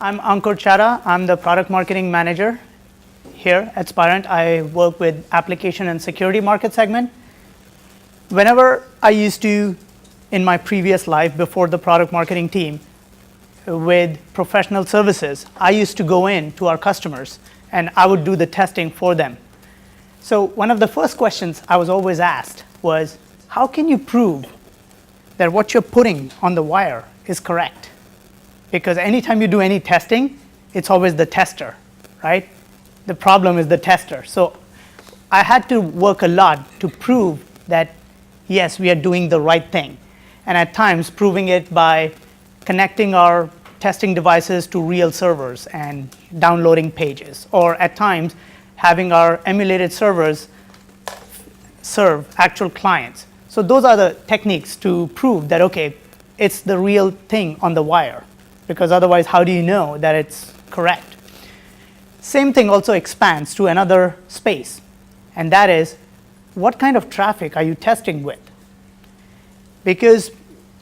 I'm Ankur Chadda. I'm the product marketing manager here at Spirent. I work with application and security market segment. Whenever I used to, in my previous life before the product marketing team, with professional services, I used to go in to our customers and I would do the testing for them. So one of the first questions I was always asked was, how can you prove that what you're putting on the wire is correct? Because anytime you do any testing, it's always the tester, right? The problem is the tester. So I had to work a lot to prove that, yes, we are doing the right thing. And at times, proving it by connecting our testing devices to real servers and downloading pages, or at times, having our emulated servers serve actual clients. So those are the techniques to prove that, okay, it's the real thing on the wire, because otherwise, how do you know that it's correct? Same thing also expands to another space, and that is, what kind of traffic are you testing with? Because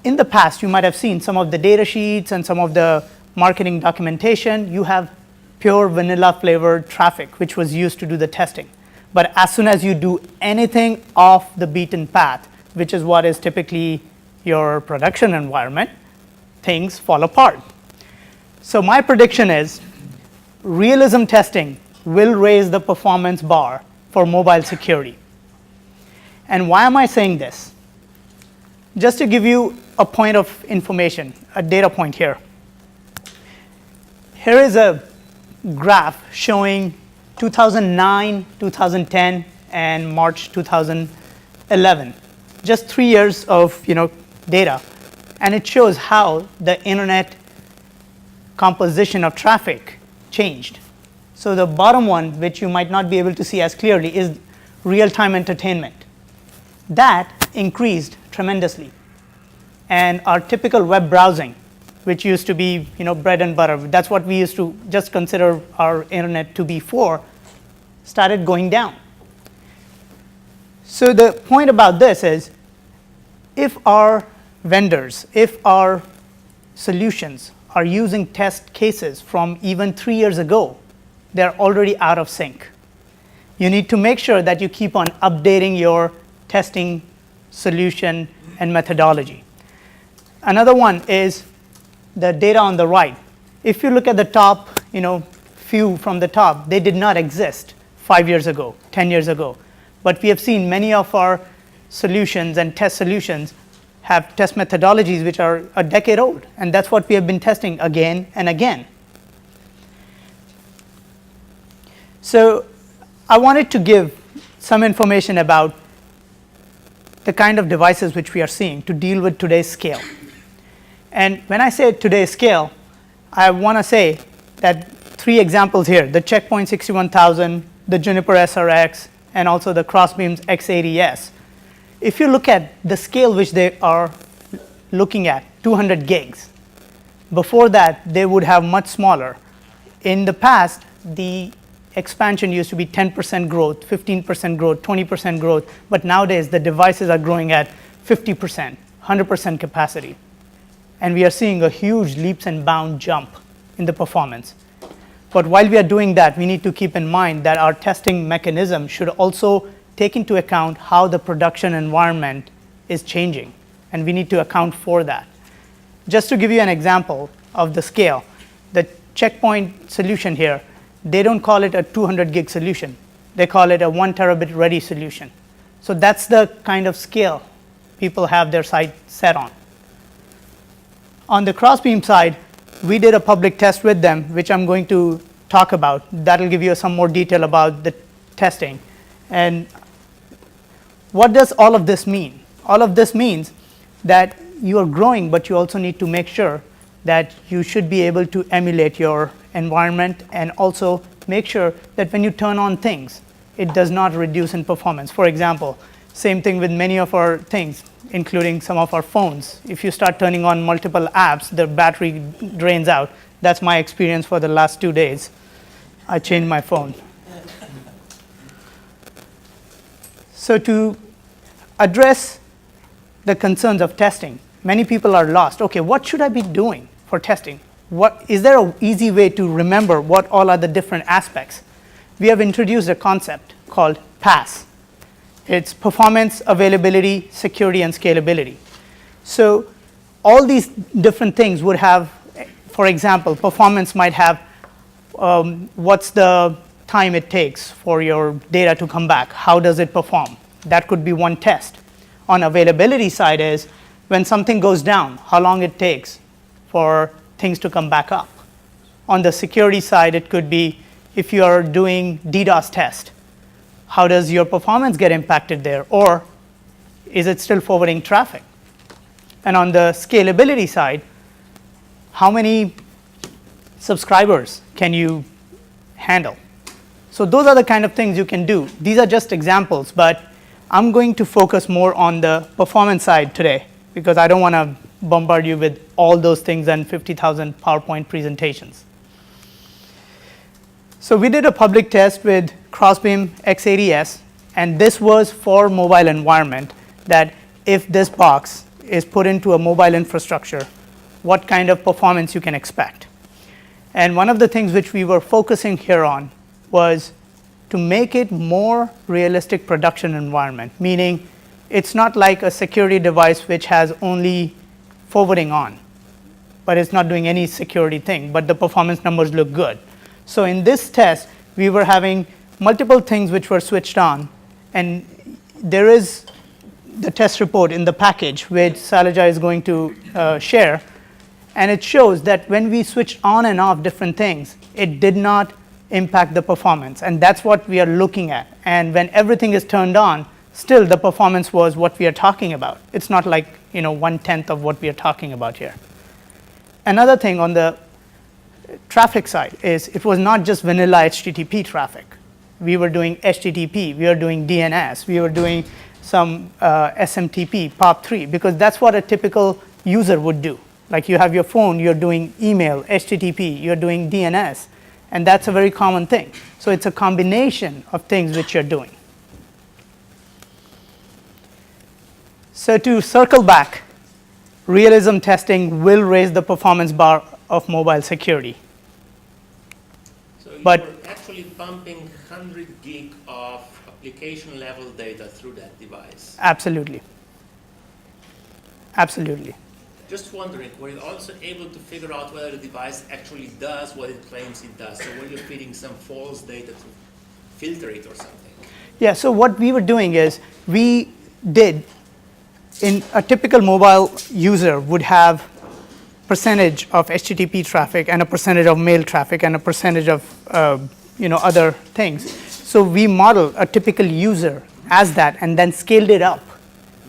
in the past, you might have seen some of the data sheets and some of the marketing documentation, you have pure vanilla flavored traffic, which was used to do the testing. But as soon as you do anything off the beaten path, which is what is typically your production environment, things fall apart. So my prediction is realism testing will raise the performance bar for mobile security. And why am I saying this? Just to give you a point of information, a data point here. Here is a graph showing 2009, 2010, and March 2011. Just 3 years of data. And it shows how the internet composition of traffic changed. So the bottom one, which you might not be able to see as clearly, is real-time entertainment. That increased tremendously. And our typical web browsing, which used to be bread and butter, that's what we used to just consider our internet to be for, started going down. So the point about this is, if our vendors, if our solutions are using test cases from even 3 years ago, they're already out of sync. You need to make sure that you keep on updating your testing solution and methodology. Another one is the data on the right. If you look at the top, few from the top, they did not exist 5 years ago, 10 years ago. But we have seen many of our solutions and test solutions have test methodologies which are a decade old, and that's what we have been testing again and again. So I wanted to give some information about the kind of devices which we are seeing to deal with today's scale. And when I say today's scale, I want to say that 3 examples here, the Checkpoint 61000, the Juniper SRX, and also the Crossbeam's X80S. If you look at the scale which they are looking at, 200 gigs, before that they would have much smaller. In the past, the expansion used to be 10% growth, 15% growth, 20% growth, but nowadays the devices are growing at 50%, 100% capacity. And we are seeing a huge leaps and bound jump in the performance. But while we are doing that, we need to keep in mind that our testing mechanism should also take into account how the production environment is changing, and we need to account for that. Just to give you an example of the scale, the Checkpoint solution here, they don't call it a 200 gig solution. They call it a 1 terabit ready solution. So that's the kind of scale people have their sight set on. On the Crossbeam side, we did a public test with them, which I'm going to talk about. That'll give you some more detail about the testing. And what does all of this mean? All of this means that you are growing, but you also need to make sure that you should be able to emulate your environment, and also make sure that when you turn on things, it does not reduce in performance. For example, same thing with many of our things, including some of our phones. If you start turning on multiple apps, the battery drains out. That's my experience for the last 2 days. I changed my phone. So to address the concerns of testing, many people are lost. Okay, what should I be doing for testing? is there an easy way to remember what all are the different aspects? We have introduced a concept called PASS. It's performance, availability, security, and scalability. So all these different things would have, for example, performance might have what's the time it takes for your data to come back? How does it perform? That could be one test. On availability side is when something goes down, how long it takes for things to come back up. On the security side, it could be if you are doing DDoS test, how does your performance get impacted there? Or is it still forwarding traffic? And on the scalability side, how many subscribers can you handle? So those are the kind of things you can do. These are just examples, but I'm going to focus more on the performance side today because I don't want to bombard you with all those things and 50,000 PowerPoint presentations. So we did a public test with Crossbeam X80S, and this was for mobile environment, that if this box is put into a mobile infrastructure, what kind of performance you can expect. And one of the things which we were focusing here on was to make it more realistic production environment, meaning it's not like a security device which has only forwarding on, but it's not doing any security thing, but the performance numbers look good. So in this test, we were having multiple things which were switched on, and there is the test report in the package which Salaja is going to share, and it shows that when we switched on and off different things, it did not impact the performance, and that's what we are looking at. And when everything is turned on, still the performance was what we are talking about. It's not like 1/10 of what we are talking about here. Another thing on the traffic side is it was not just vanilla HTTP traffic. We were doing HTTP, we were doing DNS, we were doing some SMTP, POP3, because that's what a typical user would do. Like you have your phone, you're doing email, HTTP, you're doing DNS, and that's a very common thing. So it's a combination of things which you're doing. So to circle back, realism testing will raise the performance bar of mobile security. So you But are actually pumping 100 gig of application level data through that device. absolutely. Absolutely. Just wondering, were you also able to figure out whether the device actually does what it claims it does? So were you feeding some false data to filter it or something? Yeah, so what we were doing is we did, in a typical mobile user would have percentage of HTTP traffic and a percentage of mail traffic and a percentage of other things. So we modeled a typical user as that and then scaled it up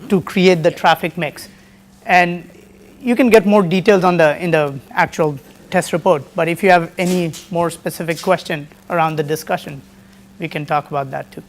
to create the traffic mix. And you can get more details in the actual test report, but if you have any more specific question around the discussion, we can talk about that too.